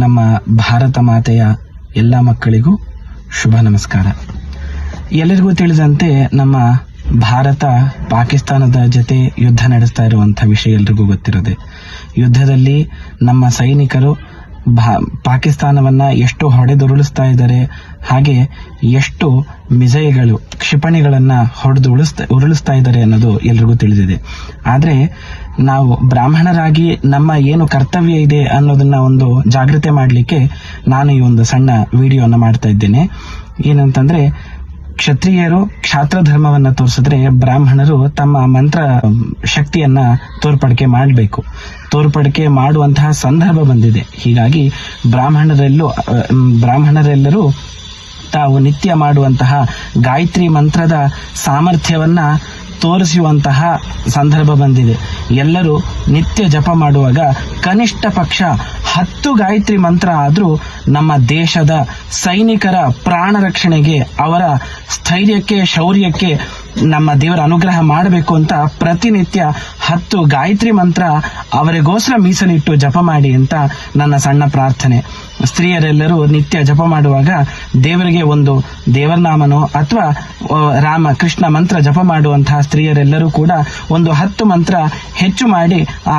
ನಮ್ಮ ಭಾರತ ಮಾತೆಯ ಎಲ್ಲ ಮಕ್ಕಳಿಗೂ ಶುಭ ನಮಸ್ಕಾರ. ಎಲ್ಲರಿಗೂ ತಿಳಿದಂತೆ ನಮ್ಮ ಭಾರತ ಪಾಕಿಸ್ತಾನದ ಜೊತೆ ಯುದ್ಧ ನಡೆಸ್ತಾ ಇರುವಂತಹ ವಿಷಯ ಎಲ್ರಿಗೂ ಗೊತ್ತಿರೋದೆ. ಯುದ್ಧದಲ್ಲಿ ನಮ್ಮ ಸೈನಿಕರು ಪಾಕಿಸ್ತಾನವನ್ನ ಎಷ್ಟು ಹೊಡೆದುರುಳಿಸ್ತಾ ಇದ್ದಾರೆ, ಹಾಗೆ ಎಷ್ಟು ಮಿಸೈಲ್ಗಳು ಕ್ಷಿಪಣಿಗಳನ್ನ ಹೊಡೆದು ಉರುಳಿಸ್ತಾ ಇದ್ದಾರೆ ಅನ್ನೋದು ಎಲ್ರಿಗೂ ತಿಳಿದಿದೆ. ಆದ್ರೆ ನಾವು ಬ್ರಾಹ್ಮಣರಾಗಿ ನಮ್ಮ ಏನು ಕರ್ತವ್ಯ ಇದೆ ಅನ್ನೋದನ್ನ ಒಂದು ಜಾಗೃತಿ ಮಾಡಲಿಕ್ಕೆ ನಾನು ಈ ಒಂದು ಸಣ್ಣ ವಿಡಿಯೋನ ಮಾಡ್ತಾ ಇದ್ದೇನೆ. ಏನಂತಂದ್ರೆ, ಕ್ಷತ್ರಿಯರು ಕ್ಷಾತ್ರ ಧರ್ಮವನ್ನ ತೋರಿಸಿದ್ರೆ ಬ್ರಾಹ್ಮಣರು ತಮ್ಮ ಮಂತ್ರ ಶಕ್ತಿಯನ್ನ ತೋರ್ಪಡಿಕೆ ಮಾಡುವಂತಹ ಸಂದರ್ಭ ಬಂದಿದೆ. ಹೀಗಾಗಿ ಬ್ರಾಹ್ಮಣರೆಲ್ಲರೂ ತಾವು ನಿತ್ಯ ಮಾಡುವಂತಹ ಗಾಯತ್ರಿ ಮಂತ್ರದ ಸಾಮರ್ಥ್ಯವನ್ನ ತೋರಿಸುವಂತಹ ಸಂದರ್ಭ ಬಂದಿದೆ. ಎಲ್ಲರೂ ನಿತ್ಯ ಜಪ ಮಾಡುವಾಗ ಕನಿಷ್ಠ ಪಕ್ಷ 10 ಗಾಯತ್ರಿ ಮಂತ್ರ ಆದ್ರೂ ನಮ್ಮ ದೇಶದ ಸೈನಿಕರ ಪ್ರಾಣ ರಕ್ಷಣೆಗೆ, ಅವರ ಸ್ಥೈರ್ಯಕ್ಕೆ, ಶೌರ್ಯಕ್ಕೆ ನಮ್ಮ ದೇವರ ಅನುಗ್ರಹ ಮಾಡಬೇಕು ಅಂತ ಪ್ರತಿನಿತ್ಯ 10 ಗಾಯತ್ರಿ ಮಂತ್ರ ಅವರಿಗೋಸ್ಕರ ಮೀಸಲಿಟ್ಟು ಜಪ ಮಾಡಿ ಅಂತ ನನ್ನ ಸಣ್ಣ ಪ್ರಾರ್ಥನೆ. ಸ್ತ್ರೀಯರೆಲ್ಲರೂ ನಿತ್ಯ ಜಪ ಮಾಡುವಾಗ ದೇವರಿಗೆ ಒಂದು ದೇವರನಾಮನೋ ಅಥವಾ ರಾಮ ಕೃಷ್ಣ ಮಂತ್ರ ಜಪ ಮಾಡುವಂತಹ ಸ್ತ್ರೀಯರೆಲ್ಲರೂ ಕೂಡ ಒಂದು 10 ಮಂತ್ರ ಹೆಚ್ಚು ಮಾಡಿ ಆ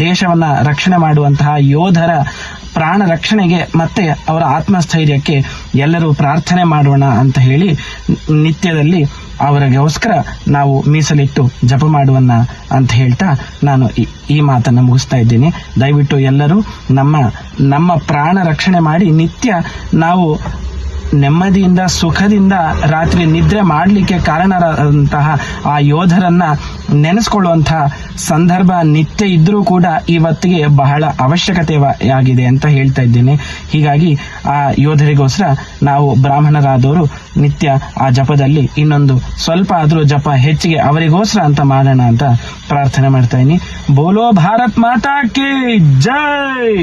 ದೇಶವನ್ನ ರಕ್ಷಣೆ ಮಾಡುವಂತಹ ಯೋಧರ ಪ್ರಾಣ ರಕ್ಷಣೆಗೆ ಮತ್ತೆ ಅವರ ಆತ್ಮಸ್ಥೈರ್ಯಕ್ಕೆ ಎಲ್ಲರೂ ಪ್ರಾರ್ಥನೆ ಮಾಡೋಣ ಅಂತ ಹೇಳಿ ನಿತ್ಯದಲ್ಲಿ ಅವರಿಗೋಸ್ಕರ ನಾವು ಮೀಸಲಿಟ್ಟು ಜಪ ಮಾಡುವನ್ನ ಅಂತ ಹೇಳ್ತಾ ನಾನು ಈ ಮಾತನ್ನ ಮುಗಿಸ್ತಾ ಇದ್ದೀನಿ. ದಯವಿಟ್ಟು ಎಲ್ಲರೂ ನಮ್ಮ ಪ್ರಾಣ ರಕ್ಷಣೆ ಮಾಡಿ ನಿತ್ಯ ನಾವು ನೆಮ್ಮದಿಯಿಂದ ಸುಖದಿಂದ ರಾತ್ರಿ ನಿದ್ರೆ ಮಾಡಲಿಕ್ಕೆ ಕಾರಣರಾದಂತಹ ಆ ಯೋಧರನ್ನ ನೆನೆಸ್ಕೊಳ್ಳುವಂತಹ ಸಂದರ್ಭ ನಿತ್ಯ ಇದ್ರೂ ಕೂಡ ಇವತ್ತಿಗೆ ಬಹಳ ಅವಶ್ಯಕತೆಯಾಗಿದೆ ಅಂತ ಹೇಳ್ತಾ ಇದ್ದೀನಿ. ಹೀಗಾಗಿ ಆ ಯೋಧರಿಗೋಸ್ಕರ ನಾವು ಬ್ರಾಹ್ಮಣರಾದವರು ನಿತ್ಯ ಆ ಜಪದಲ್ಲಿ ಇನ್ನೊಂದು ಸ್ವಲ್ಪ ಆದ್ರೂ ಜಪ ಹೆಚ್ಚಿಗೆ ಅವರಿಗೋಸ್ಕರ ಅಂತ ಮಾಡೋಣ ಅಂತ ಪ್ರಾರ್ಥನೆ ಮಾಡ್ತಾ ಇದ್ದೀನಿ. ಬೋಲೋ ಭಾರತ್ ಮಾತಾ ಕಿ ಜೈ.